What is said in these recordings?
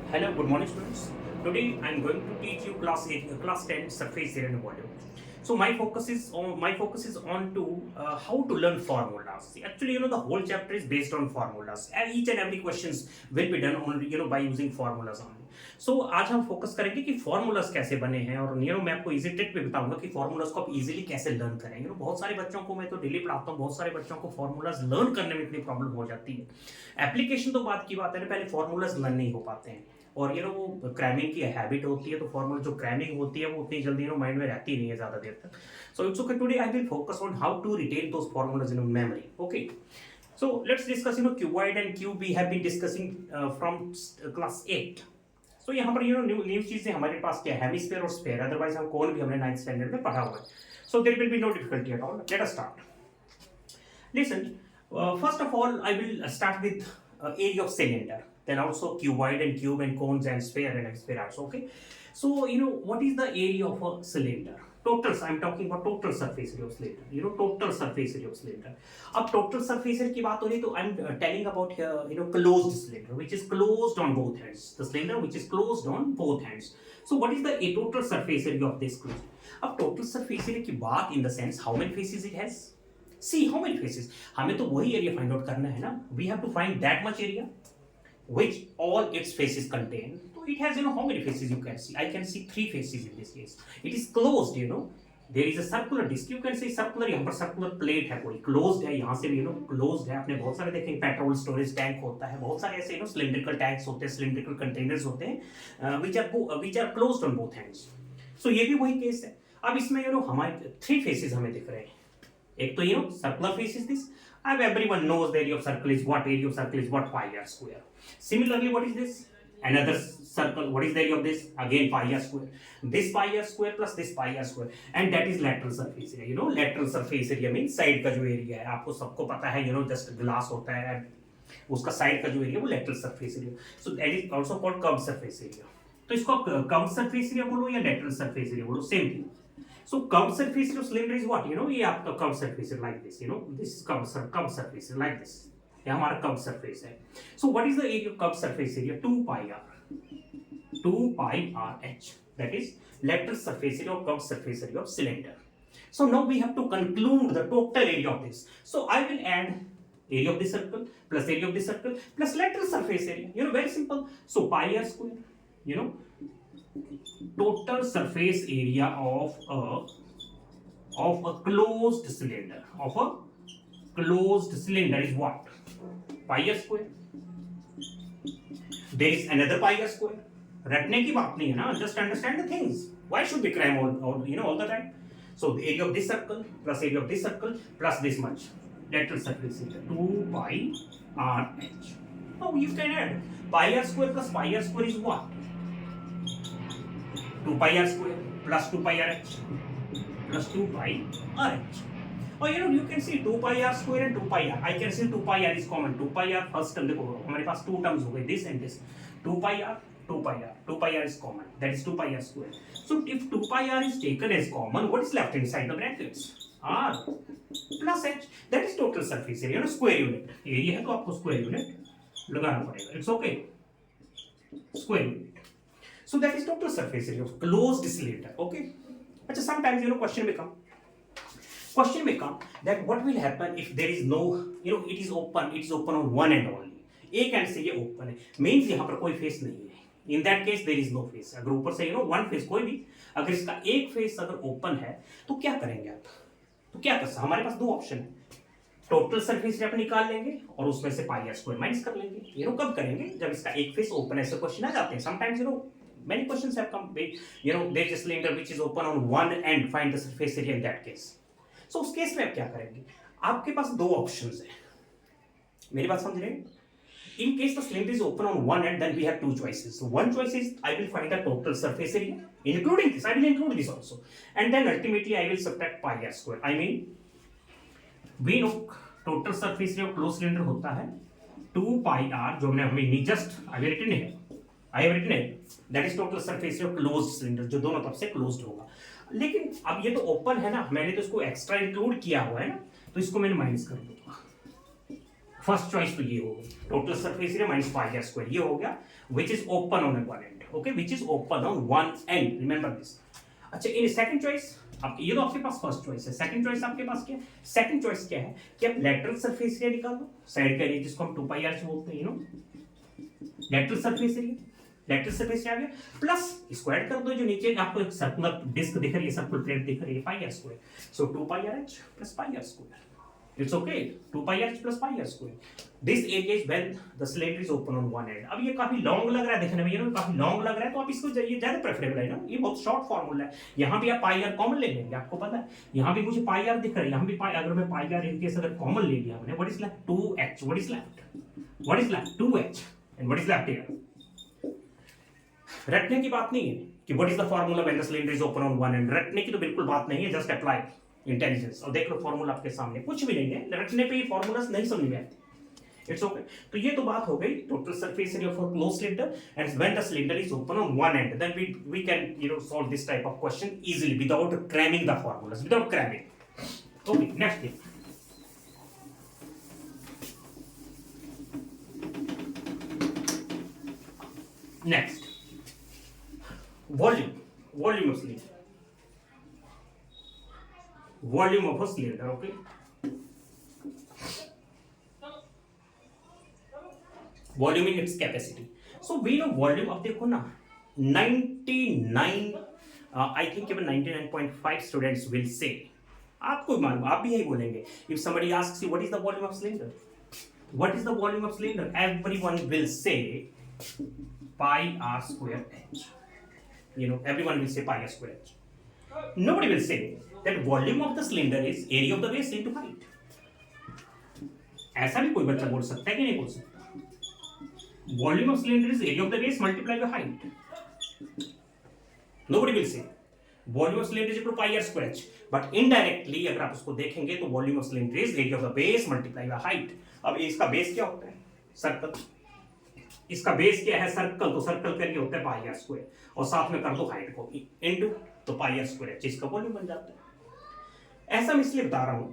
Hello, good morning, students. Today I'm going to teach you class 10 surface area and volume. So my focus is on to how to learn formulas. See, actually, the whole chapter is based on formulas. And each and every questions will be done on by using formulas only. So आज हम focus करेंगे कि formulas कैसे बने हैं और मैं आपको इजी ट्रिक भी बताऊंगा कि formulas को आप इजीली कैसे लर्न करें. बहुत सारे बच्चों को मैं तो डेली पढ़ाता हूँ, बहुत सारे बच्चों को formulas लर्न करने में इतनी प्रॉब्लम हो जाती है. एप्लीकेशन तो बात की बात है ना, पहले formulas लर्न नहीं हो पाते हैं. और वो क्रैमिंग की हैबिट होती है, तो फॉर्मूला जो क्रैमिंग होती है वो उतनी जल्दी माइंड में रहती नहीं है ज़्यादा देर तक. So it's okay, today I will focus on how to retain those formulas in memory. Okay, so let's discuss cuboid and cube we have been discussing from class 8. so यहाँ पर न्यू चीजें हमारे पास क्या है, हेमिस्फीयर और sphere. Otherwise हम कौन भी हमने 9th स्टैंडर्ड में पढ़ा हुआ है. so there will be no difficulty at all. Let us start. Listen, first of all I will start with area of cylinder, then also cuboid and cube and cones and sphere and sphere also. Okay, so what is the area of a cylinder? Total, I'm talking about total surface area of cylinder. Total surface area of cylinder. अब total surface area की बात हो रही तो I'm telling about here closed cylinder which is closed on both ends. The cylinder which is closed on both ends. So what is the total surface area of this closed? अब total surface area की बात in the sense how many faces it has. See how many faces. हमें तो वही area find out करना है ना. We have to find that much area which all its faces contain. So it has how many faces you can see. I can see 3 faces in this case. It is closed. There is a circular disc. You can say circular. यहाँ पर circular plate है, कोई closed है. यहाँ से भी closed है. आपने बहुत सारे देखें, पेट्रोल स्टोरेज टैंक होता है, बहुत सारे ऐसे cylindrical tanks होते हैं, cylindrical containers होते हैं, which are closed on both ends. So ये भी वही केस है. अब इसमें हमारे 3 faces हमें दिख रहे हैं. एक तो circular face is this. And everyone knows the area of circle is what? Area of circle is what? Pi r square. Similarly, what is this? Another circle. What is the area of this? Again pi r square. This pi r square plus this pi r square, and that is lateral surface area. Lateral surface area means side का जो area है, आपको सबको पता है. Just glass होता है, उसका side का जो area वो lateral surface area. So that is also called curved surface area. तो इसको आप curved surface area बोलो या lateral surface area बोलो, same thing. So curved surface of cylinder is what? ये आपका curved surface is like this. This is curved surface is like this. ये हमारा curved surface है. So what is the area of curved surface area? 2 pi r. 2 pi r h. That is lateral surface area or curved surface area of cylinder. So now we have to conclude the total area of this. So I will add area of the circle plus area of the circle plus lateral surface area. Very simple. So pi r square. Total surface area of a closed cylinder is what? Pi r square. There is another pi r square. रटने की बात नहीं है ना, just understand the things. Why should we cram all the time? So the area of this circle plus area of this circle plus this much lateral surface area 2 pi r h. Now you can add pi r square plus pi r square is what? 2 pi r square plus 2 pi r h plus 2 pi r h. और you can see 2 pi r square and 2 pi r. I can see 2 pi r is common. 2 pi r first term देखो हमारे पास 2 terms हो गए, this and this. 2 pi r, 2 pi r. 2 pi r is common. That is 2 pi r square. So if 2 pi r is taken as common, what is left inside the brackets? R plus h. That is total surface area. Square unit. Area है तो आपको square unit लगाना पड़ेगा. It's okay. Square unit. So that is total surface area of closed cylinder. Okay. But sometimes question may come that what will happen if there is no it is open on one end only. एक and से ये open है, means यहाँ पर कोई face नहीं है. In that case there is no face. अगर ऊपर से वन फेस कोई भी, अगर इसका एक फेस अगर ओपन है तो क्या करेंगे आप? तो क्या कर सकते, हमारे पास 2 ऑप्शन है. टोटल सरफेस एरिया आप निकाल लेंगे और उसमें से पाई आर स्क्वायर माइनस कर लेंगे. कब करेंगे? जब इसका एक फेस ओपन, ऐसे क्वेश्चन आ जाते हैं. Sometimes many questions have come. There is a cylinder which is open on one end. Find the surface area in that case. So उस केस में आप क्या करेंगे? आपके पास 2 ऑप्शंस है. मेरी बात समझ रहे हैं? In case the cylinder is open on one end, then we have 2 choices. So one choice is I will find the total surface area, including this. I will include this also, and then ultimately I will subtract pi r square. I mean, we know total surface area of closed cylinder होता है 2 pi r, जो हमने just I have written it. That is total surface area of closed cylinder, जो दोनों तरफ से closed होगा. लेकिन अब ये तो ओपन है ना, मैंने तो इसको एक्स्ट्रा इंक्लूड किया हुआ है ना, तो इसको मैंने माइनस कर दूंगा. फर्स्ट चॉइस तो ये हो गई, total surface area minus pi are square, ये हो गया, which is open on one end, okay, which is open on one end, remember this. अच्छा, इन सेकंड चॉइस आप, ये तो आपके पास फर्स्ट चॉइस है, सेकंड चॉइस आपके पास क्या है? सेकंड चॉइस क्या है कि आप लेटरल सरफेस एरिया निकाल दो, साइड का एरिया जिसको हम 2 पाई आर बोलते हैं, you know, lateral surface area, lateral surface area आ गया, प्लस इसको ऐड कर दो, जो नीचे आपको एक सर्कुलर डिस्क दिख रही है, सर्कुलर प्लेट दिख रही है, pi are square, so 2 pi r h plus pi are square, it's okay, 2 pi r h plus pi are square, this area is when the cylinder is open on one end. अब ये काफी long लग रहा है देखने में, ये ना काफी लॉन्ग लग रहा है, तो आप इसको ये ज्यादा प्रेफरेबल है ना, ये बहुत शॉर्ट फॉर्मूला है, यहाँ भी आप पाई आर कॉमन ले लेंगे, आपको पता है, यहाँ भी मुझे पाई आर दिख रहा है, यहाँ भी पाई, अगर मैं पाई आर इन केस अगर कॉमन ले लिया हमने, what is left? 2h, what is left? What is left? 2h, and what is left here? रटने की बात नहीं है कि what is the formula when the cylinder is open on one and, रटने की तो बिल्कुल बात नहीं है, जस्ट अप्लाई इंटेलिजेंस। और देख लो फॉर्मूला आपके सामने, कुछ भी नहीं है, रटने पे ये फॉर्मूलास नहीं समझ में आते, इट्स ओके। तो ये तो बात हो गई total surface area for close cylinder, and when the cylinder is open on one end, then we can you know solve this type of question easily without cramming the formulas, without cramming. Okay, next thing, next volume, volume of cylinder, volume of a cylinder, okay, volume in its capacity, so we know volume, अब देखो ना 99 I think even 99.5 students will say, आपको मालूम, आप भी यही बोलेंगे, if somebody asks you what is the volume of cylinder, what is the volume of cylinder, everyone will say pi r square h, you know, everyone will say pi r square h. Nobody will say that volume of the cylinder is area of the base into height. ऐसा भी कोई बच्चा बोल सकता है कि नहीं बोल सकता? Volume of cylinder is area of the base multiplied by height. Nobody will say volume of cylinder is equal to pi r square h. But indirectly अगर आप उसको देखेंगे तो volume of cylinder is area of the base multiplied by height. अब इसका base क्या होता है? सर्कल। इसका बेस क्या है? सर्कल, तो सर्कल का एरिया होता है पाई आर स्क्वायर, और साथ में कर दो हाइट को इनटू, तो पाई आर स्क्वायर इसका वॉल्यूम बन जाता है। ऐसा मैं इसलिए बता रहा हूं,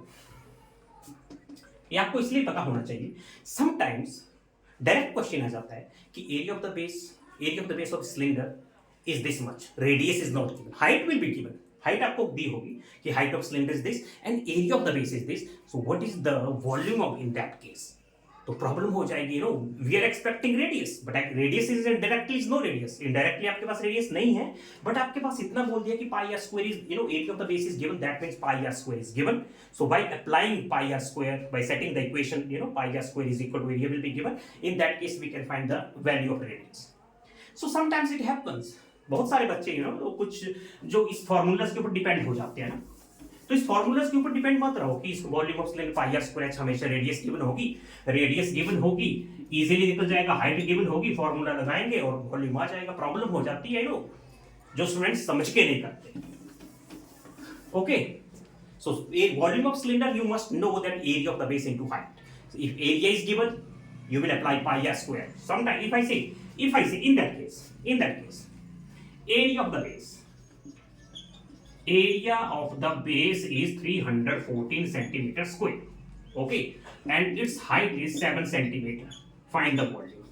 ये आपको इसलिए पता होना चाहिए, समटाइम्स डायरेक्ट क्वेश्चन आ जाता है कि area of the base of cylinder is this much, radius is not given, height will be given, height आपको दी होगी कि height of cylinder is this and area of the base is this, so what is the volume of in that case, तो problem हो जाएगी, no, we are expecting radius, but radius is directly is no radius, indirectly आपके पास radius नहीं है, but आपके पास इतना बोल दिया कि pi are square is, you know, area of the base is given, that means pi are square is given, so by applying pi are square, by setting the equation, you know, pi are square is equal to area will be given, in that case we can find the value of radius. So sometimes it happens, बहुत सारे बच्चे, you know, कुछ जो इस formulas के ऊपर depend हो जाते हैं ना, तो इस फॉर्मूलास के ऊपर डिपेंड मत रहो कि इस volume of cylinder pi are square h हमेशा रेडियस गिवन होगी, रेडियस गिवन होगी, इजीली निकल जाएगा, हाइट गिवन होगी, फॉर्मूला लगाएंगे और वॉल्यूम आ जाएगा। प्रॉब्लम हो जाती है नो, जो स्टूडेंट्स समझ के नहीं करते। Okay, so volume of cylinder you must know that area of the base into height, if area is given you will apply pi r square. Sometimes if I say in that case area of the base is 314 centimeter square, okay, and its height is 7 centimeter, find the volume.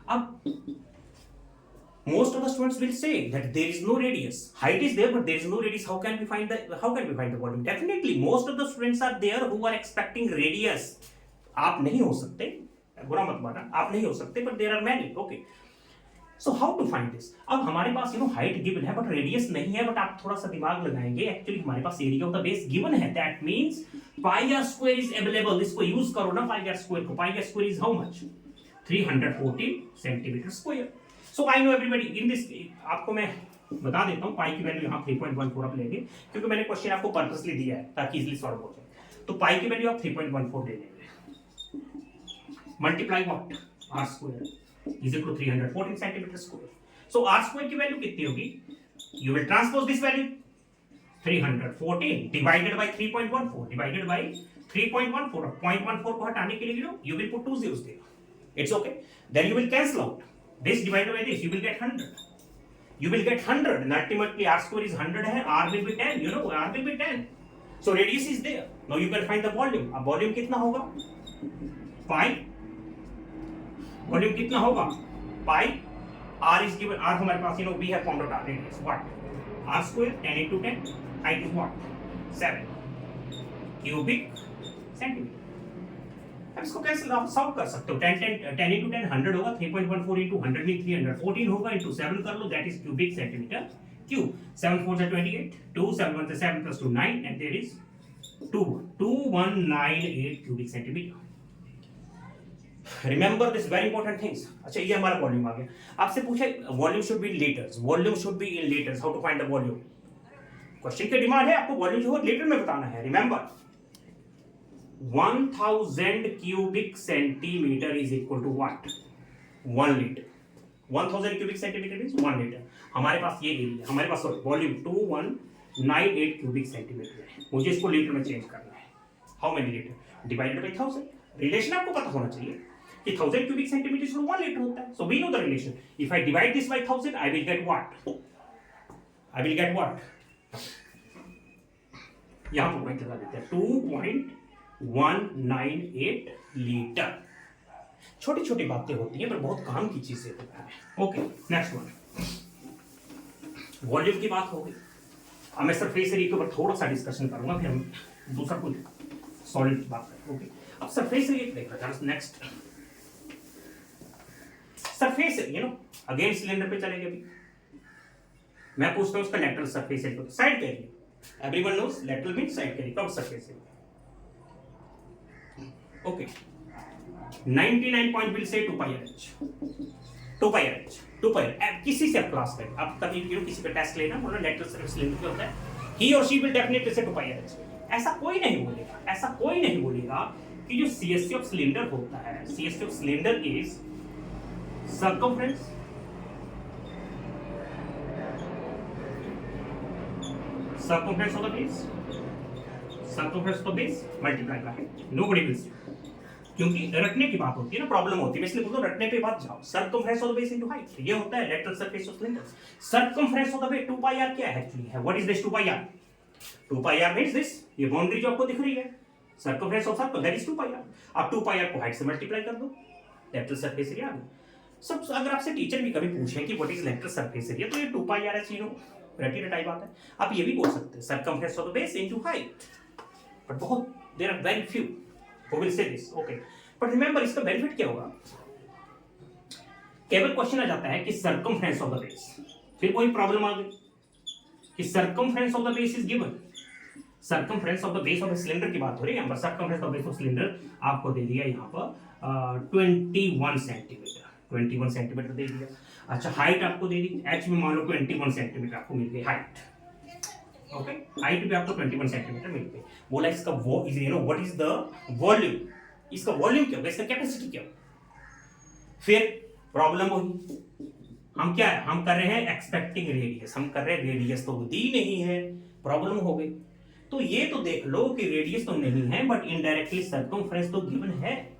Ab most of the students will say that there is no radius, height is there but there is no radius, how can we find the volume? Definitely most of the students are there who are expecting radius. आप नहीं हो सकते, बुरा मत माना, आप नहीं हो सकते, but there are many, okay. So how to find this? अब हमारे पास यू नो हाइट गिवन है बट रेडियस नहीं है, बट आप थोड़ा सा दिमाग लगाएंगे, एक्चुअली हमारे पास area of the base given है, that means pi are square is available, इसको यूज करो ना, पाई आर स्क्वायर को, pi are square is how much, 314 centimetre square. So I know everybody in this, आपको मैं बता देता हूं पाई की वैल्यू यहां 3.14 आप लेंगे, क्योंकि मैंने क्वेश्चन आपको पर्पसली दिया है ताकि इजीली सॉल्व हो जाए। तो पाई की वैल्यू आप 3.14 ले लेंगे, multiply what, r square is equal to 314 centimeter square. So r square की वैल्यू कितनी होगी? You will transpose this value, 314 divided by 3.14 divided by 3.14, 0.14 को हटाने के लिए you will put 2 zeros there. It's okay. Then you will cancel out this divided by this, you will get 100. You will get 100 and ultimately r square is 100 है, r will be 10, you know, r will be 10. So radius is there. Now you can find the volume. अब volume कितना होगा? पाई, volume कितना होगा pi, r is given, r हमारे पास we have found out r radius what r square 10 into 10, height is what 7 cubic centimetre. अब इसको कैसे आप सॉल्व कर सकते हो, 10 into 10 100 होगा, 3.14 into 100 में 314 होगा, into 7 कर लो, that is cubic centimetre cube. 7 4 से 28, 2 7 1 से 7 plus 2 9 and there is 2198 cubic centimeter। Remember this very important things. अच्छा ये हमारा वॉल्यूम आ गया, आपसे पूछे volume should be in litres, volume should be in litres, how to find the volume. Question की डिमांड है आपको वॉल्यूम जो है लीटर में बताना है। Remember 1000 cubic centimeter is equal to what 1 liter। 1000 cubic centimeter means 1 liter। हमारे पास ये एरिया, हमारे पास वॉल्यूम 2198 cubic centimeter है, मुझे इसको लीटर में चेंज करना है। How many litre divided by 1000, relation आपको पता होना चाहिए कि 1000 cubic centimeter is 1 liter होता है। So we know the relation, if I divide this by 1000 I will get what, I will get what, यहां पर पॉइंट लगा देते हैं 2.198 लीटर। छोटी छोटी बातें होती हैं पर बहुत काम की चीजें होता है। ओके नेक्स्ट वन, वॉल्यूम की बात हो गई। अब मैं सरफेस एरिया के ऊपर थोड़ा सा डिस्कशन करूंगा, फिर हम दूसरा कुछ सॉलिड बात करेंगे। ओके अब सरफेस एरिया देख रहा था next, surface area again cylinder पे चलेंगे। अभी मैं पूछता हूं उसका लेटरल सरफेस एरिया, साइड का area. Everyone knows lateral means side carry, curved surface area. Okay. 99 point will say 2 pi h. 2 pi h. 2 pi h. किसी से आप क्लास करें, आप कभी किसी पे टेस्ट लेना, बोलो lateral surface सिलेंडर क्या होता है, he or she will definitely say 2 pi h। ऐसा कोई नहीं बोलेगा, ऐसा कोई नहीं बोलेगा कि जो CSC of cylinder होता है, CSC of cylinder is circumference of the base, circumference of the base multiply by height, nobody will say, क्योंकि रटने की बात होती है ना, प्रॉब्लम होती है, मैं इसलिए बोलता हूं रटने पे बात जाओ। Circumference of the base into height, ये होता है lateral surface of cylinder. Circumference of the base 2 pi r क्या है एक्चुअली है, what is this 2 pi r, 2 pi r means this, ये बाउंड्री जो आपको दिख रही है circumference of circle that is 2 pi r. आप 2 पाई आर को हाइट से मल्टीप्लाई कर दो, लेटरल सरफेस एरिया आ गया। सब अगर आपसे टीचर भी कभी पूछे कि what is lateral surface area, तो ये 2 पाई आर है, रटी रटाई बात है। आप ये भी बोल सकते हैं circumference of the base into height, but बहुत there are very few who will say this. Okay but remember इसका बेनिफिट क्या होगा, केवल क्वेश्चन आ जाता है कि सर्कमफ्रेंस ऑफ द बेस, फिर कोई प्रॉब्लम आ गई कि circumference of the base is given, circumference of the base of the cylinder की बात हो रही है, यहां पर circumference of the base of cylinder आपको दे दिया यहां पर 21 सेंटीमीटर, 21 सेंटीमीटर दे दिया। अच्छा हाइट आपको दे दी, एच में मान लो 21 सेंटीमीटर आपको मिल गई हाइट। ओके हाइट पे आपको 21 सेंटीमीटर मिल गई। बोला इसका वो is what is the volume, इसका वॉल्यूम क्या होगा, इसका कैपेसिटी क्या होगा। फिर प्रॉब्लम होगी, हम क्या है, हम कर रहे हैं एक्सपेक्टिंग रेडियस, हम कर रहे हैं रेडियस तो दी नहीं है, प्रॉब्लम हो गई। तो ये तो देख लो कि रेडियस तो नहीं है बट इनडायरेक्टली सर्कमफ्रेंस तो गिवन है,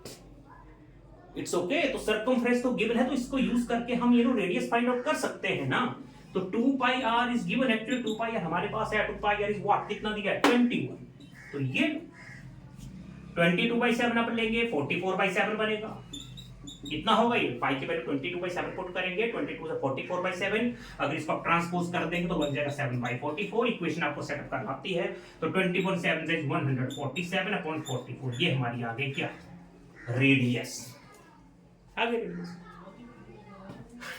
इट्स ओके। तो सर्कमफ्रेंस तो गिवन है, तो इसको यूज करके हम रेडियस फाइंड आउट कर सकते हैं ना। तो 2 pi r is given, actually 2 pi r हमारे पास है, 2 पाई आर इज व्हाट, कितना दिया है 21। तो ये 22/7 अपन लेंगे, 44/7 बनेगा, कितना होगा ये, पाई के पहले 22/7 पुट करेंगे, 22 से 44/7, अगर इसको आप ट्रांसपोज कर देंगे तो बन जाएगा 7/44। इक्वेशन आपको सेटअप करना आती है तो 21 7 इज 147/44, ये हमारी आ गई क्या रेडियस, आगे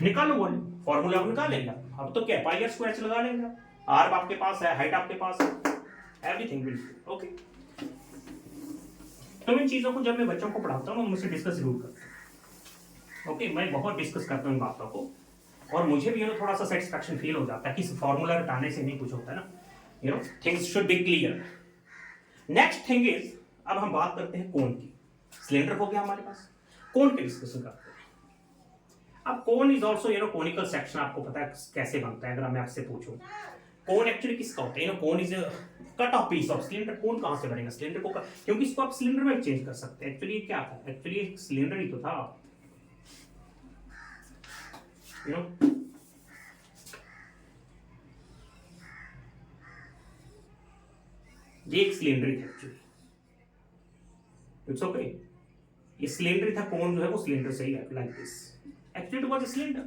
निकालो वॉल्यूम, फॉर्मूला निकाल लेंगे। अब तो क्या पाई आर स्क्वायर लगा लेंगे, आर आपके पास है, हाइट आपके पास है, एवरीथिंग विल ओके। तो इन चीजों को जब मैं बच्चों को पढ़ाता हूँ मुझसे डिस्कस जरूर करता हूँ। ओके मैं बहुत डिस्कस करता हूँ इन बातों को, और मुझे भी थोड़ा सा सेटिस्फैक्शन फील हो जाता है कि फॉर्मूला हटाने से नहीं कुछ होता है ना, things should be clear. Next thing is, अब हम बात करते हैं कोन की। सिलेंडर हो गया हमारे पास, कोन की डिस्कशन करते हैं। अब cone is also conical section, आपको पता है कैसे बनता है। अगर मैं आपसे पूछूं कोन एक्चुअली किसका होता है, cone is cut off piece of cylinder. Cone कहां से बनेगा, सिलेंडर को क्योंकि इसको आप सिलेंडर में चेंज कर सकते हैं। एक्चुअली क्या था, एक्चुअली सिलेंडर ही तो था, ये एक सिलेंडर है एक्चुअली, इट्स ओके। ये सिलेंडर था, कोन जो है वो सिलेंडर से ही है, like this, actually it was a cylinder.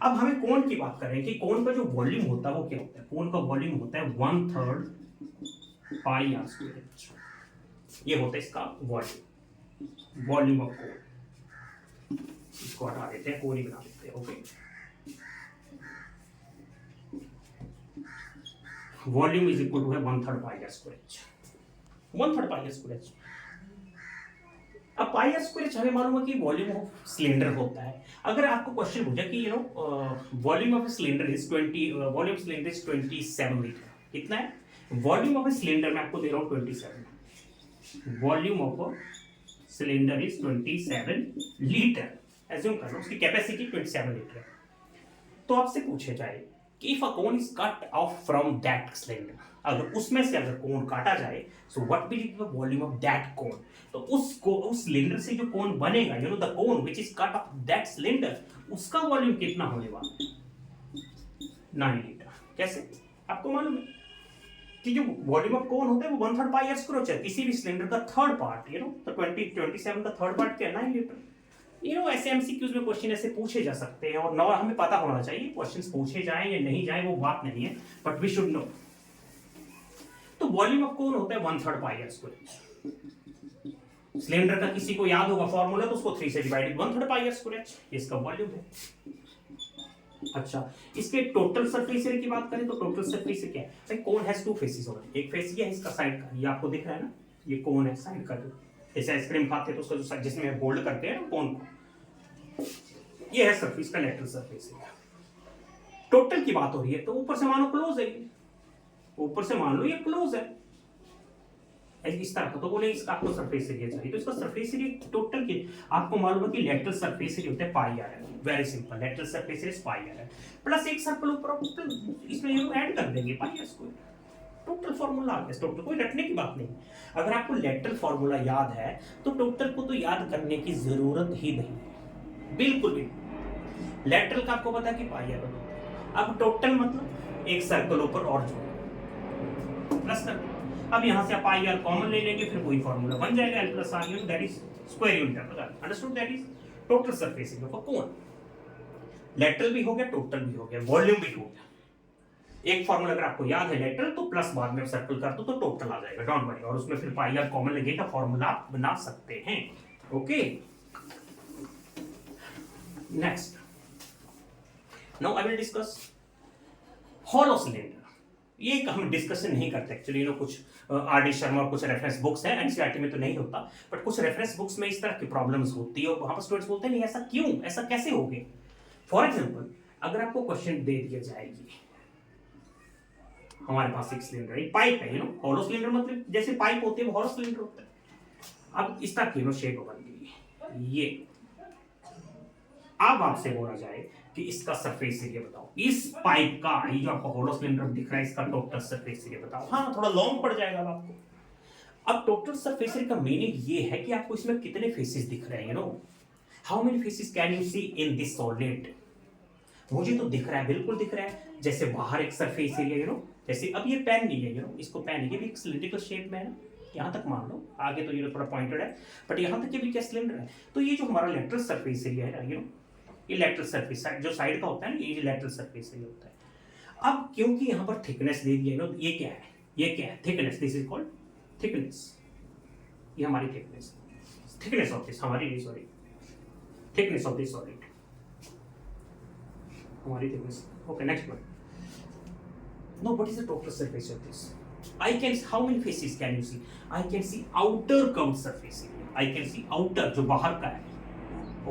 अब हमें कोन की बात कर रहे हैं कि कोन का जो वॉल्यूम होता है वो क्या होता है। कोन का वॉल्यूम होता है 1/3 पाई आर स्क्वायर, ये होता है इसका वॉल्यूम, वॉल्यूम ऑफ कोन। इसको हटा देते हैं, कोन ही बना देते हैं, okay. Volume is equal to है 1/3 pi are square h, 1/3 pi are square h. अब पाई आर स्क्वायर एच हमें मालूम है कि वॉल्यूम ऑफ सिलेंडर होता है। अगर आपको क्वेश्चन पूछा कि volume of cylinder is 20, volume cylinder is 27 litre, कितना है वॉल्यूम ऑफ सिलेंडर, मैं आपको दे रहा हूँ 27, volume of cylinder is 27 litre, assume कर लो उसकी कैपेसिटी 27 लीटर है। तो आपसे पूछे जाए कि if a cone is cut off from that cylinder, अगर उसमें से अगर कोन काटा जाए, so what will be the volume of that cone. तो उस सिलेंडर से जो कोन बनेगा, you know the cone which is cut off that cylinder, उसका वॉल्यूम कितना होने वाला है, 9 लीटर। कैसे, आपको मालूम है कि जो वॉल्यूम ऑफ कोन होता है वो 1/3 पाई आर स्क्वायर होता है, किसी भी सिलेंडर का थर्ड पार्ट, यू नो तो 27 का थर्ड पार्ट क्या है, 9 लीटर। ऐसे एमसीक्यूज में क्वेश्चन ऐसे पूछे जा सकते हैं, और नॉर हमें पता होना चाहिए क्वेश्चंस पूछे जाएं या नहीं जाएं वो बात नहीं है, बट वी शुड नो। तो वॉल्यूम ऑफ कोन होता है 1/3 पाई आर स्क्वायर। सिलेंडर का किसी को याद होगा फॉर्मूला, तो उसको 3 से डिवाइडेड 1/3 पाई आर स्क्वायर, इसका वॉल्यूम है। अच्छा, इसके टोटल सरफेस एरिया की बात करें तो टोटल सरफेस एरिया क्या है भाई, कोन हैज 2 फेसेस होगा, एक फेस ये है इसका साइड का, ये आपको दिख रहा है ना, ये कोन है साइड का, जैसे आइसक्रीम खाते हैं तो उसका जो जिसमें होल्ड करते हैं ना कोन को, ये है सरफेस का लेटरल सरफेस एरिया। टोटल की बात हो रही है तो ऊपर से मानो क्लोज है, ऊपर से मान लो ये क्लोज है इस तरह का, तो बोले इसका आपको सरफेस एरिया चाहिए, तो इसका सरफेस एरिया टोटल की आपको मालूम है कि लेटरल सरफेस एरिया होता है पाई आर है, very simple, lateral surface area pi r है, प्लस एक सर्कल ऊपर इसमें ये ऐड कर देंगे pi are square, total formula आ गया। टोटल कोई रटने की बात नहीं, अगर आपको लेटरल फार्मूला याद है तो टोटल को तो याद करने की जरूरत ही नहीं, बिल्कुल भी। लेटरल का आपको पता है कि पाई आर होता है, अब टोटल मतलब एक सर्कल ऊपर और जोड़ प्लस कर, अब यहां से आप पाई आर कॉमन ले लेंगे, फिर वही फार्मूला बन जाएगा, l plus r unit that is square unit of the, understood, that is total surface area for cone. Lateral भी हो गया, टोटल भी हो गया, वॉल्यूम भी हो गया। एक फार्मूला अगर आपको याद है लेटरल, तो प्लस बाद में सर्कल कर दो तो टोटल आ जाएगा, डोंट वरी, और उसमें फिर पाई आर कॉमन लगेगा, फार्मूला आप बना सकते हैं, okay. Next, now I will discuss hollow cylinder. ये हम डिस्कशन नहीं करते एक्चुअली, कुछ आर.डी. शर्मा और कुछ रेफरेंस बुक्स हैं, एनसीईआरटी में तो नहीं होता, बट कुछ रेफरेंस बुक्स में इस तरह की प्रॉब्लम्स होती है, और वहां पर स्टूडेंट्स बोलते हैं नहीं ऐसा क्यों, ऐसा कैसे हो गया। फॉर एग्जांपल, अगर आपको क्वेश्चन दे दिया जाएगी, हमारे पास एक सिलेंडर है, पाइप है, हॉलो सिलेंडर मतलब जैसे पाइप होती है वो हॉलो सिलेंडर होता है। अब इस तरह की शेप बन गई ये, अब आपसे बोला जाए कि इसका सरफेस एरिया बताओ, इस पाइप का, ये जो आपको हॉलो सिलेंडर दिख रहा है, इसका टोटल सरफेस एरिया बताओ। हाँ, थोड़ा लॉन्ग पड़ जाएगा आपको। अब टोटल सरफेस एरिया का मीनिंग ये है कि आपको इसमें कितने फेसेस दिख रहे हैं, how many faces can you see in this solid. मुझे तो दिख रहा है, बिल्कुल दिख रहा है, जैसे बाहर एक सरफेस एरिया, जैसे अब ये पेन नहीं है, इसको पेन है, ये भी एक सिलिंड्रिकल शेप में है ना, यहाँ तक मान लो, आगे तो ये थोड़ा पॉइंटेड है, बट यहाँ तक ये भी क्या सिलेंडर है। तो ये जो हमारा लेटरल सरफेस एरिया है ना, ये लेटरल सरफेस जो साइड का होता है ना, ये लेटरल सरफेस एरिया होता है। अब क्योंकि यहाँ पर थिकनेस दे दी है, ये क्या है, ये क्या है, thickness, this is called thickness, ये हमारी थिकनेस, थिकनेस ऑफ दिस, हमारी नहीं, sorry, thickness of this solid, हमारी thickness, okay. Next one, now what is the total surface of this? I can, how many faces can you see? I can see outer curved surface area, I can see outer जो बाहर का है,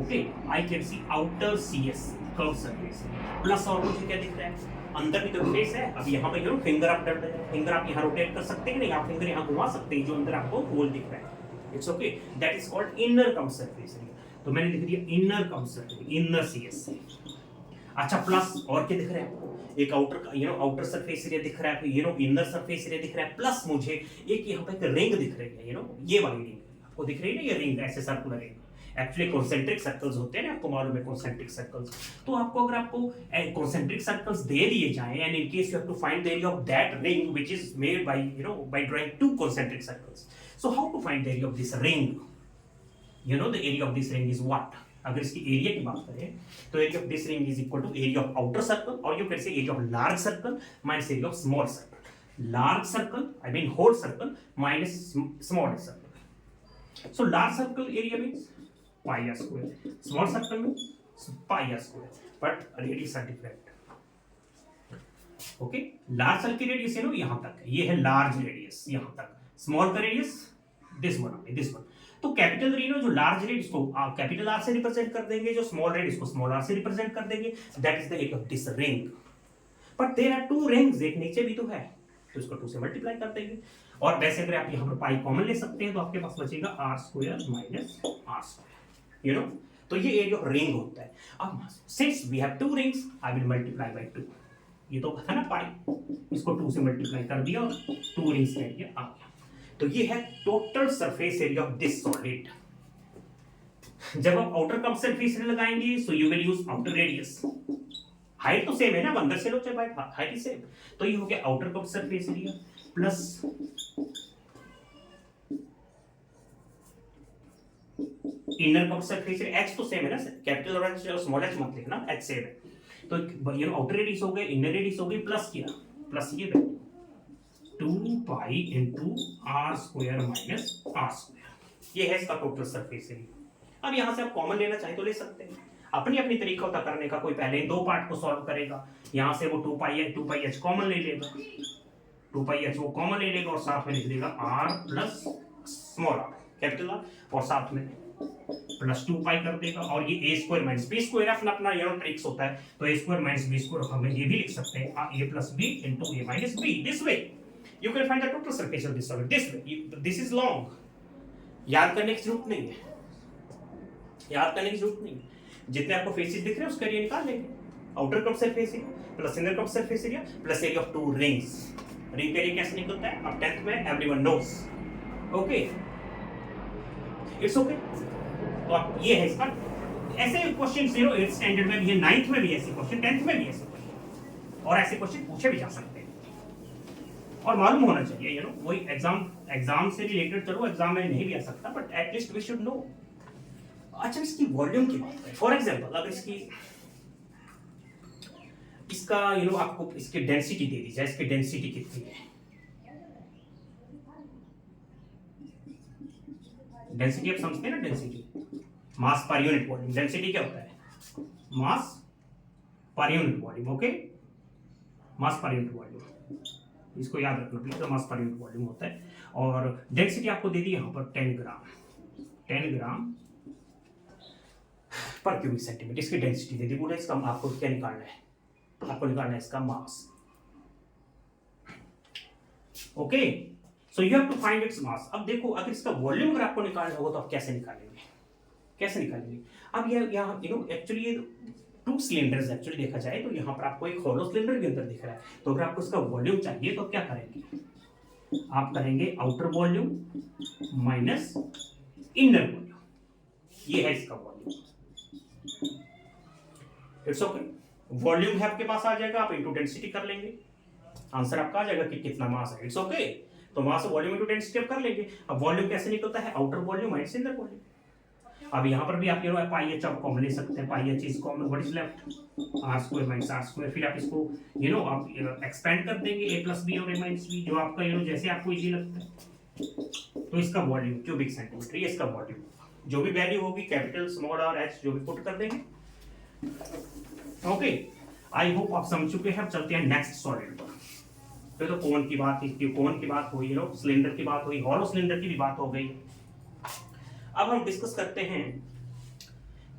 okay, I can see outer CS curved surface, plus और मुझे क्या दिख रहा है, अंदर भी तो फेस है। अब यहाँ पे फिंगर आप फिंगर आप यहाँ रोटेट कर सकते हैं कि नहीं, आप फिंगर यहाँ घुमा सकते हैं, जो अंदर आपको होल दिख रहा है, it's okay, that is called inner curved surface area. तो मैंने लिख दिया inner curved surface, inner CS। अच्छा, प्लस और क्या दिख रहा है, एक आउटर आउटर सरफेस एरिया दिख रहा है, इनर सरफेस एरिया दिख रहा है, प्लस मुझे एक यहाँ पे एक रिंग दिख रही है, ये वाली रिंग आपको दिख रही है ना, ये रिंग ऐसे circular ring, actually concentric circles होते हैं ना, आपको मालूम है कॉन्सेंट्रिक सर्कल्स। तो आपको अगर आपको कॉन्सेंट्रिक सर्कल्स दे दिए जाएं, and in case you have to find the area of that ring which is made by by drawing two concentric circles, so how to find the area of this ring, you know the area of this ring is what, अगर इसकी area की बात करें तो area of this ring is equal to area of outer circle, और you can say area of large circle minus area of small circle, large circle I mean whole circle minus small circle. So large circle area means pi r square, small circle means pi r square, but radius are different. Okay, large circle की radius है ना यहां तक है, ये है large radius यहां तक, स्मॉल का radius this one, this one. तो कैपिटल रीनो जो लार्ज रेडियस को कैपिटल आर से रिप्रेजेंट कर देंगे, जो स्मॉल रेडियस को स्मॉल आर से रिप्रेजेंट कर देंगे, that is the area of this ring. But there are two rings, एक नीचे भी तो है, तो इसको 2 से मल्टीप्लाई कर देंगे. और वैसे अगर आप यहां पर पाई कॉमन ले सकते हैं तो आपके पास बचेगा r square minus r square, you know. तो ये एरिया ऑफ रिंग होता है. अब since we have two rings I will multiply by 2. ये तो था ना पाई, इसको 2 से मल्टीप्लाई कर दिया और 2 रिंग्स का एरिया आ गया. तो ये है total surface area of this solid. जब आप आउटर कप सरफेस एरिया लगाएंगे so you will use outer radius. Height तो सेम है ना, अंदर से लो चाहे बाहर, हाइट ही सेम. तो ये हो गया outer cup surface area plus inner cup surface area. H तो सेम है ना, कैपिटल और एच और स्मॉल एच मत लिखना, एच सेम है. तो ये आउटर रेडियस हो गए, इनर रेडियस हो गई, प्लस किया, प्लस ये 2 पाई into r square minus r square. ये है इसका टोटल सरफेस एरिया. अब यहां से आप कॉमन लेना चाहे तो ले सकते हैं, अपनी अपनी तरीका होता करने का. कोई पहले इन दो पार्ट को सॉल्व करेगा, यहां से वो 2 पाई h कॉमन ले लेगा, 2 पाई h वो कॉमन ले लेगा और साथ में लिख देगा r plus small r capital R, और साथ में प्लस 2 पाई कर देगा. और ये a square minus b square अपना अपना ये ट्रिक्स होता है. तो a square minus b square हम ये भी लिख सकते हैं a plus b into a minus b. This way you can find the total surface of this solid. This way, this is long, याद करने की जरूरत नहीं है, याद करने की जरूरत नहीं है. जितने आपको फेसेस दिख रहे हैं उसका एरिया निकाल लेंगे. Outer cup surface area plus inner cup surface area plus area of 2 rings. Ring का एरिया कैसे निकलता है अब 10th में everyone knows. Okay, it's okay. तो आप ये है इसका. ऐसे क्वेश्चन 8th स्टैंडर्ड में भी है, 9th में भी ऐसे क्वेश्चन, 10th में भी ऐसे क्वेश्चन, और ऐसे क्वेश्चन पूछे भी जा सकते हैं और मालूम होना चाहिए. यू नो वही एग्जाम से रिलेटेड, चलो एग्जाम में नहीं भी आ सकता but at least we should know. अच्छा, इसकी वॉल्यूम की बात करें, फॉर एग्जांपल अगर इसका यू नो आपको इसकी डेंसिटी दे दी जाए, इसकी डेंसिटी कितनी है, डेंसिटी आप समझते हैं ना, density mass per unit volume. Density क्या होता है, मास पर यूनिट वॉल्यूम. ओके, मास पर यूनिट वॉल्यूम, इसको याद रखना please. Mass per unit volume होता है. और डेंसिटी आपको दे दी यहां पर 10 ग्राम, 10 ग्राम पर क्यूबिक सेंटीमीटर. इसकी डेंसिटी दे दी. बोले इसका आपको क्या निकालना है, आपको निकालना है इसका mass. Okay, so you have to find its mass. अब देखो, अगर इसका वॉल्यूम अगर आपको निकालना होगा तो आप कैसे निकालेंगे, कैसे निकालेंगे. अब ये यहाँ यू नो एक्चुअली ये 2 सिलेंडर्स एक्चुअली देखा जाए तो यहाँ पर आपको एक होलो सिलेंडर भी अंदर दिख रहा है. तो अगर आपको इसका वॉल्यूम चाहिए तो क्या करेंगे, आप करेंगे outer volume minus inner volume. ये है इसका वॉल्यूम. It's okay. वॉल्यूम है आपके पास आ जाएगा, आप इनटू डेंसिटी कर लेंगे, आंसर आपका आ जाएगा कि कितना मास है. It's okay. तो मास वॉल्यूम इनटू डेंसिटी कर लेंगे. अब वॉल्यूम कैसे निकलता है, outer volume minus inner volume. अब यहाँ पर भी आप ये पाई एच आप कॉमन ले सकते हैं. Pi h is common, what is left, R square minus r square. फिर आप इसको यू नो आप एक्सपेंड कर देंगे, a प्लस बी और a माइनस बी, जो आपका यू नो जैसे आपको इजी लगता है. तो इसका वॉल्यूम क्यूबिक सेंटीमीटर, ये इसका वॉल्यूम. जो भी वैल्यू होगी कैपिटल स्मॉल और एच जो भी पुट कर देंगे. ओके, आई होप आप समझ चुके हैं. अब चलते हैं नेक्स्ट सॉलिड पर. तो कोन की बात, कोन की बात हुई, नो सिलेंडर की बात हुई, हॉलो सिलेंडर की भी बात हो गई. अब हम डिस्कस करते हैं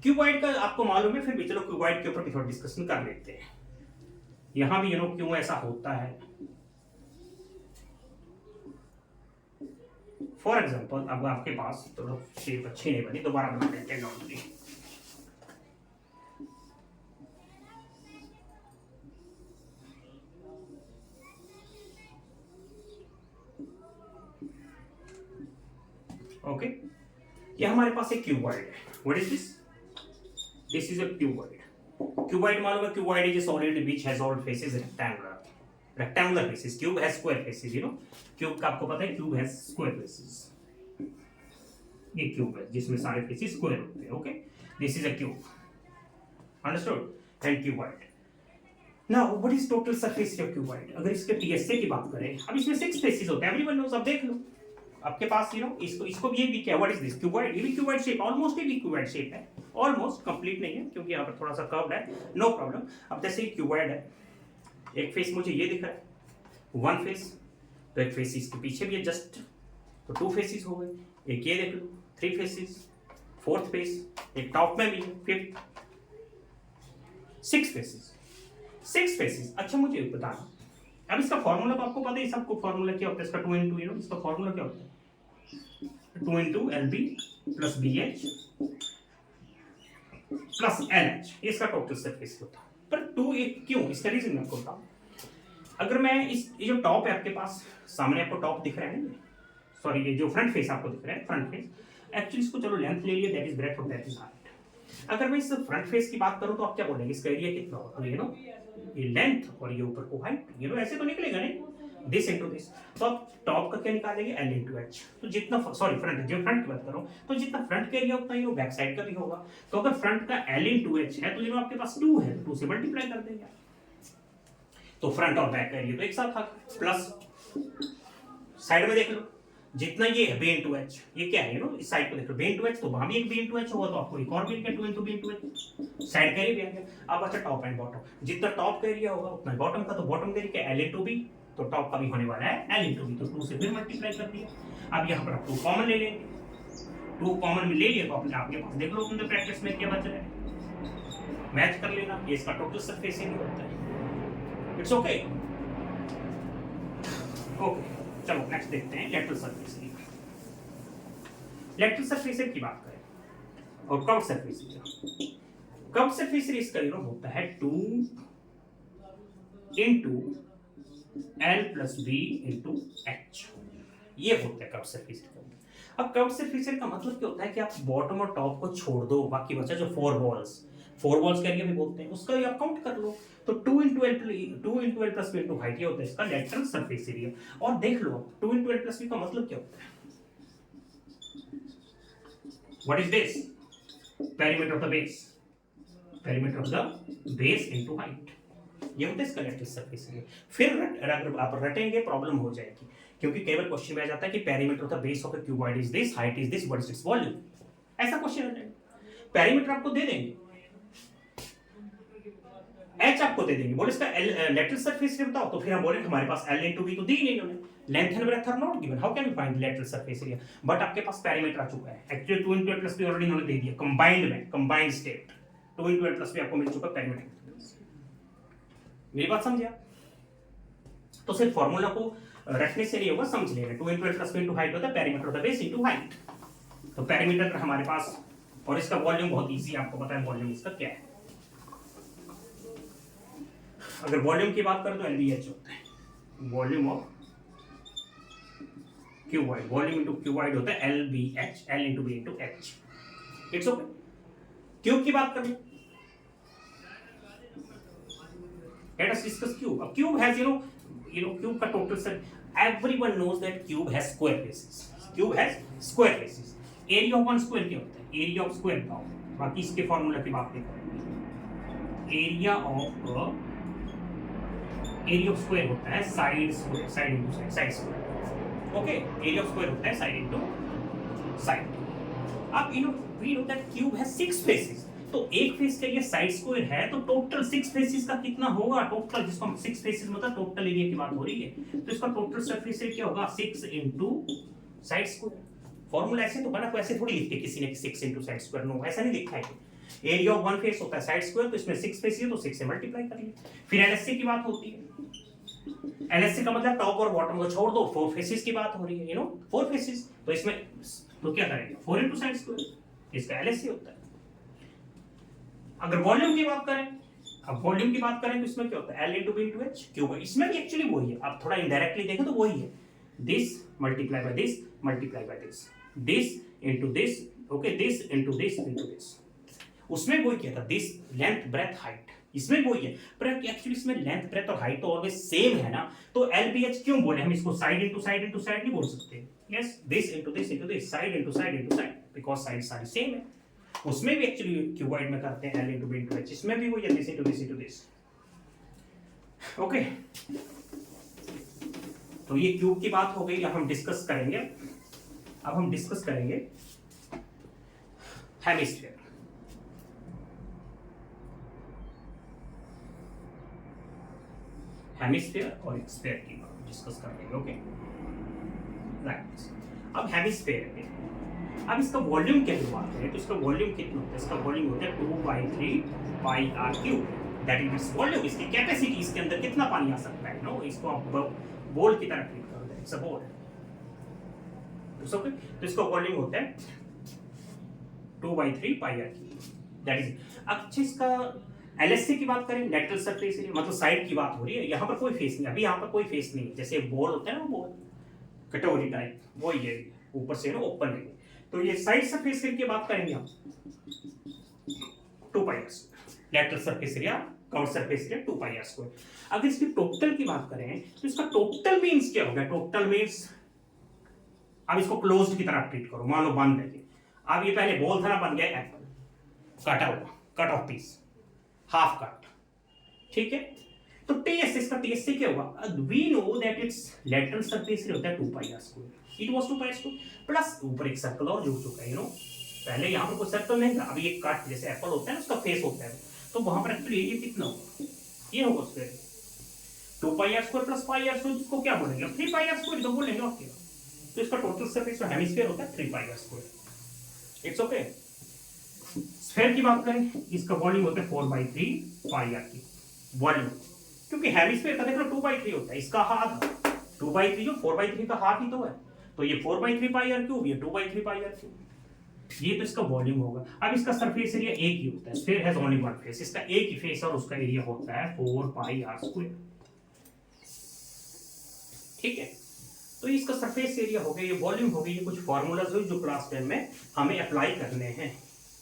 क्यूबॉइड का. आपको मालूम है, फिर भी चलो क्यूबॉइड के ऊपर भी थोड़ा डिस्कशन कर लेते हैं. यहां भी यू नो क्यों ऐसा होता है. फॉर एग्जांपल अब आपके पास तो शेप अच्छी नहीं बनी, दोबारा बना लेते हैं नॉर्मली. ओके, ये हमारे पास एक क्यूबॉइड है. What is this, this is a cuboid. Cuboid मालूम है, cuboid is a solid which has all faces rectangular, rectangular faces. Cube has square faces. You know cube का आपको पता है, क्यूब हैज स्क्वायर फेसेस. ये cube है जिसमें सारे फेसेस स्क्वायर होते हैं. Okay, this is a cube. Understood? And cuboid. Now what is total surface area of cuboid? अगर इसके टीएसए की बात करें, अब इसमें 6 फेसेस होते हैं. Everyone knows. अब देख लो आपके पास इसको भी ये भी क्या, व्हाट इज दिस? क्यूबॉइड. ये भी क्यूबॉइड शेप, ऑलमोस्ट ये भी क्यूबॉइड शेप है. ऑलमोस्ट, कंप्लीट नहीं है क्योंकि यहाँ पर थोड़ा सा कर्व है. No problem. अब जैसे ये क्यूबॉइड है, एक फेस मुझे ये दिख रहा है, वन फेस. तो एक फेस इसके पीछे भी है जस्ट, तो 2 फेसेस हो गए. एक ये देख लो, 3 फेसेस. फोर्थ फेस एक टॉप में भी है. Fifth, 6 faces. 6 फेसेस. अच्छा मुझे बताना, अब इसका फॉर्मूला तो आपको पता है, सबको फॉर्मूला क्या होता है इसका? 2 इंटू इसका फॉर्मूला क्या होता है? 2 into L B plus B H plus L H. इसका टोटल सरफेस होता है. पर 2 एक क्यों? इसका रीजन मैं आपको बताऊं. अगर मैं ये जो टॉप है आपके पास, सामने आपको टॉप दिख रहा है ना, सॉरी ये जो फ्रंट फेस आपको दिख रहा है, फ्रंट फेस. एक्चुअली इसको चलो लेंथ ले लिए, दैट इज ब्रेथ और दैट इज हाइट. अगर मैं इस फ्रंट फेस की बात करूं तो आप क्या बोलेंगे? इसका एरिया कितना होगा? ये लेंथ और ये ऊपर को हाइट. ऐसे तो निकलेगा नहीं, दिस इनटू दिस. तो आप टॉप का क्या निकालेंगे? L into H. तो जितना, सॉरी फ्रंट, जो फ्रंट की बात करो, तो जितना फ्रंट का एरिया उतना ही बैक साइड का भी होगा. तो अगर फ्रंट का एल इनटू एच है तो आपके पास 2 है, तो 2 से मल्टीप्लाई कर देंगे. तो फ्रंट और बैक का एरिया तो एक साथ था. प्लस साइड में देख लो, जितना ये है बी इंटू एच, ये क्या है इस साइड को देख लो, बी इंटू एच, तो वहां भी एक बी इंटू एच होगा, तो आपको एक और B into 2 B into H side का एरिया भी आ गया. अब अच्छा टॉप एंड बॉटम, जितना टॉप का एरिया होगा उतना बॉटम का, तो बॉटम का एरिया एल इंटू बी, तो टॉप का भी होने वाला है एल इंटू बी, तो 2 से फिर मल्टीप्लाई कर दिया. अब यहाँ पर आप 2 कॉमन ले लेंगे. 2 कॉमन में ले लिया तो अपने आपके पास देख लो तुमने प्रैक्टिस में क्या बच रहा है, मैच कर लेना. ये इसका टोटल सरफेस एरिया होता है. It's okay. ओके, चलो नेक्स्ट देखते हैं lateral surface area. Lateral surface area की बात करें और curve surface area. Curve surface area इसका होता है 2 into L plus B into H. ये होता है कर्व सरफेस एरिया. अब कर्व सरफेस एरिया का मतलब क्या होता है कि आप बॉटम और टॉप को छोड़ दो, बाकी बचा जो 4 वॉल्स का एरिया भी बोलते हैं, उसका भी आप काउंट कर लो. तो 2 into L plus B into height, ये होता है इसका लेटरल सरफेस एरिया. और देख लो 2 इंटू एल प्लस बी का मतलब क्या होता है? What is this? Perimeter of the base. Perimeter of the base into height. ये होता है इसका लेटरल सरफेस एरिया. फिर अगर आप रटेंगे प्रॉब्लम हो जाएगी, क्योंकि केवल क्वेश्चन में आ जाता है कि perimeter of the base of a cuboid is this, height is this, what is its volume. ऐसा क्वेश्चन आ जाएगा. पेरीमीटर आपको दे देंगे, एच आपको दे देंगे, बोले इसका लेटरल सरफेस एरिया बताओ, तो फिर हम बोलेंगे हमारे पास एल इंटू बी तो दी नहीं इन्होंने. Length and breadth are not given, how can we find lateral surface area? But आपके पास पेरीमीटर आ चुका है. Actually 2 into L plus B already इन्होंने दे दिया कंबाइंड में, combined state 2 into L plus B आपको मिल चुका पेरीमीटर. मेरी बात समझे आप? तो सिर्फ फॉर्मूला को रखने से नहीं होगा, समझ लेना. 2 into L plus B into height होता है perimeter of the base into height. तो पेरीमीटर हमारे पास, और इसका वॉल्यूम बहुत इजी, आपको पता है वॉल्यूम इसका क्या है. अगर वॉल्यूम की बात करें तो एलबीएच होता है, volume of cuboid. Volume into cuboid होता है LBH, l into b into h. It's okay. Cube की बात करें, let us discuss cube. अब cube has cube का total set, everyone knows that cube has square faces. Cube has square faces. Area of one square क्या होता है? Area of square बताओ, बाकी इसके फॉर्मूला की बात नहीं करेंगे. area of square होता है side square, side into side, side square. Okay, area of square होता है साइड इनटू साइड. अब we know that cube has 6 faces. तो एक फेस का ये साइड स्क्वायर है, तो टोटल 6 फेसेस का कितना होगा? टोटल जिसको हम 6 फेसेस मतलब टोटल एरिया की बात हो रही है, तो इसका टोटल सरफेस एरिया क्या होगा? 6 इनटू साइड स्क्वायर. फॉर्मूला ऐसे तो बना, कोई ऐसे थोड़ी लिखते किसी ने 6 इनटू साइड स्क्वायर. नो, ऐसा नहीं लिखा है. एरिया ऑफ वन फेस होता है साइड स्क्वायर, तो इसमें 6 फेस है तो 6 से मल्टीप्लाई कर लिए. फिर एलएससी की बात होती है. एलएससी का मतलब टॉप और बॉटम को छोड़ दो, 4 फेसेस की बात हो रही है. 4 फेसेस, तो इसमें तो क्या करेंगे? 4 इनटू साइड स्क्वायर, इसका एलएससी होता है. अगर वॉल्यूम की बात करें, अब वॉल्यूम की बात करें तो इसमें क्या होता है? L into B into H cube. इसमें भी एक्चुअली वही है, आप थोड़ा इनडायरेक्टली देखें तो वही है. This multiply by this multiply by this, this into this, okay, this into this into this. उसमें वही किया था, दिस लेंथ ब्रेथ हाइट. इसमें वही है, पर एक्चुअली इसमें लेंथ ब्रेथ और हाइट तो ऑलवेज सेम है ना. तो एलबीएच क्यों बोले हम इसको? Side into side into side नहीं बोल सकते. Yes, this into this into this, side into side into side. Because sides सारी सेम है। उसमें भी एक्चुअली क्यूबॉइड में करते हैं L into B into H, इसमें भी वही है this into this into this. Okay, तो ये क्यूब की बात हो गई। अब हम डिस्कस करेंगे हेमिस्फीयर। हेमिस्फीयर और स्फीयर की बात डिस्कस कर लेंगे। ओके राइट, अब हेमिस्फीयर है, अब इसका वॉल्यूम की बात करें तो इसका वॉल्यूम कितना होता है? इसका वॉल्यूम होता है 2/3 pi r cube, that is its volume. इसकी कैपेसिटी, इसके अंदर कितना पानी आ सकता है, नो, इसको आप बोल की तरह ट्रीट करो, इट्स अ बोल। ओके, तो इसका वॉल्यूम होता है 2/3 pi r cube, that is. अच्छा, इसका एलएससी की बात करें, लेटरल सरफेस एरिया, मतलब साइड की बात हो रही है। यहाँ पर कोई फेस नहीं, अभी यहाँ पर कोई फेस नहीं है। जैसे बॉल होता है ना, बॉल कटोरी टाइप, वो ये ऊपर से ना ओपन है। तो ये साइड सरफेस एरिया की बात करेंगे हम 2 pi are square, lateral surface area, curve surface area 2 pi are square. अगर इसकी टोटल की बात करें तो इसका टोटल मींस क्या होगा? टोटल मींस, अब इसको क्लोज्ड की तरह ट्रीट करो, मान लो बंद है। अब ये पहले बॉल था ना, बन गया एप्पल, कटा हुआ, cut off piece, half cut, ठीक है। तो टीएस, इसका टीएस से क्या होगा? We know that it's lateral surface area होता है 2 pi are square, it was 2 pi are square, plus ऊपर एक सर्कल और जुड़ चुका है, यू नो। पहले यहाँ पर कोई सर्कल नहीं था, अभी एक कट जैसे एप्पल होता है ना, उसका फेस होता है, तो वहां पर एक्चुअली एरिया कितना होगा? ये होगा square 2 pi are square plus pi are square, इसको क्या बोलेंगे? 3 पाई आर स्क्वायर तो बोलेंगे, और क्या। तो इसका टोटल सरफेस जो हेमिस्फीयर होता है 3 pi are square, it's okay. Sphere की बात करें, इसका वॉल्यूम होता है 4/3 पाई आर की वॉल्यूम, क्योंकि हेमिस्फीयर का देख लो 2/3 होता है, इसका हाफ 2/3 जो 4/3 का हाफ ही तो है, तो ये 4/3 पाई आर क्यूब, ये 2/3 पाई आर क्यूब, ये तो इसका वॉल्यूम होगा। अब इसका सरफेस एरिया एक ही होता है, sphere has only one face, इसका एक ही फेस और उसका एरिया होता है 4 पाई आर स्क्वायर, ठीक है। तो इसका सरफेस एरिया हो गया, ये वॉल्यूम हो गई, ये कुछ फार्मूलाज हो जो क्लास 10 में हमें अप्लाई करने हैं।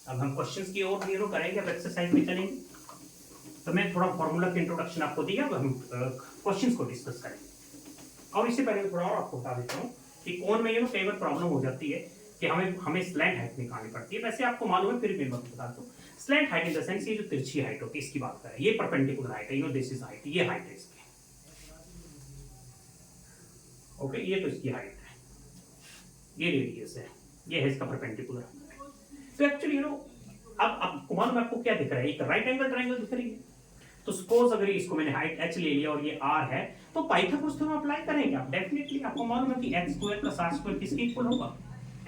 अब हम क्वेश्चंस की ओर जीरो करेंगे, अब एक्सरसाइज में चलेंगे। तो मैं थोड़ा फार्मूला की इंट्रोडक्शन आपको दिया, अब हम क्वेश्चंस को डिस्कस करेंगे। और इससे पहले थोड़ा और आपको बता देता हूँ कि कौन में ये कई बार प्रॉब्लम हो जाती है कि हमें स्लैंट हाइट निकालनी पड़ती है। वैसे आपको मालूम है, फिर भी मैं बता दूं, slant height in the sense ये जो तिरछी हाइट होती है, इसकी बात करें, ये परपेंडिकुलर हाइट है, you know this is height, ये हाइट है इसकी, ओके, ये तो इसकी हाइट है, ये रेडियस है, ये है इसका परपेंडिकुलर। तो एक्चुअली यू नो, अब मालूम है आपको क्या दिख रहा है? एक राइट एंगल ट्रायंगल दिख रही है। तो सपोज अगर इसको मैंने हाइट h ले लिया और ये r है, तो पाइथागोरस थ्योरम अप्लाई करेंगे आप, डेफिनेटली आपको मालूम है कि x square plus r square किसके इक्वल होगा?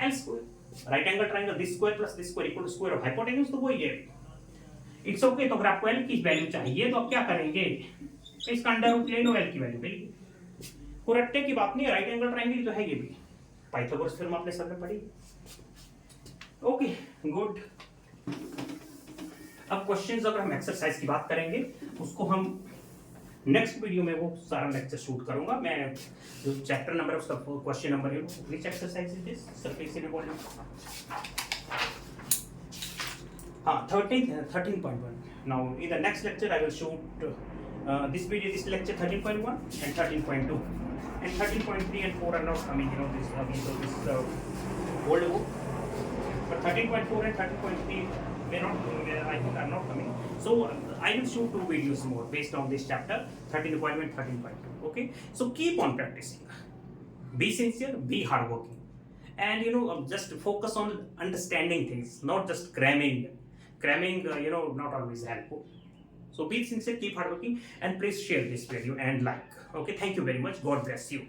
l square. Right angle triangle this square plus this square equal to square of hypotenuse, तो वही है, इट्स ओके। तो अगर आपको l की वैल्यू चाहिए तो आप क्या करेंगे? इसका अंडर रूट ले लो, l की वैल्यू ले लो। कुरट्टे की बात नहीं है, राइट एंगल ट्रायंगल तो है ये भी, पाइथागोरस थ्योरम आपने सब में पढ़ी, ओके गुड। अब क्वेश्चंस, अगर हम एक्सरसाइज की बात करेंगे, उसको हम नेक्स्ट वीडियो में वो सारा लेक्चर शूट करूंगा मैं। जो चैप्टर नंबर है उसका क्वेश्चन नंबर है, which exercise is this? Surface area volume, हाँ 13.1। Now in the next lecture I will shoot this video, this lecture 13.1 and 13.2 and 13.3 and 4 are not coming, you know, this old book, but 13.4 and 13.3 may not, I think are not coming. So I will shoot 2 videos more based on this chapter 13.1 and 13.2. Okay, so keep on practicing, be sincere, be hardworking, and you know, just focus on understanding things, not just cramming, you know, not always helpful. So be sincere, keep hardworking, and please share this video and like. Okay, thank you very much. God bless you.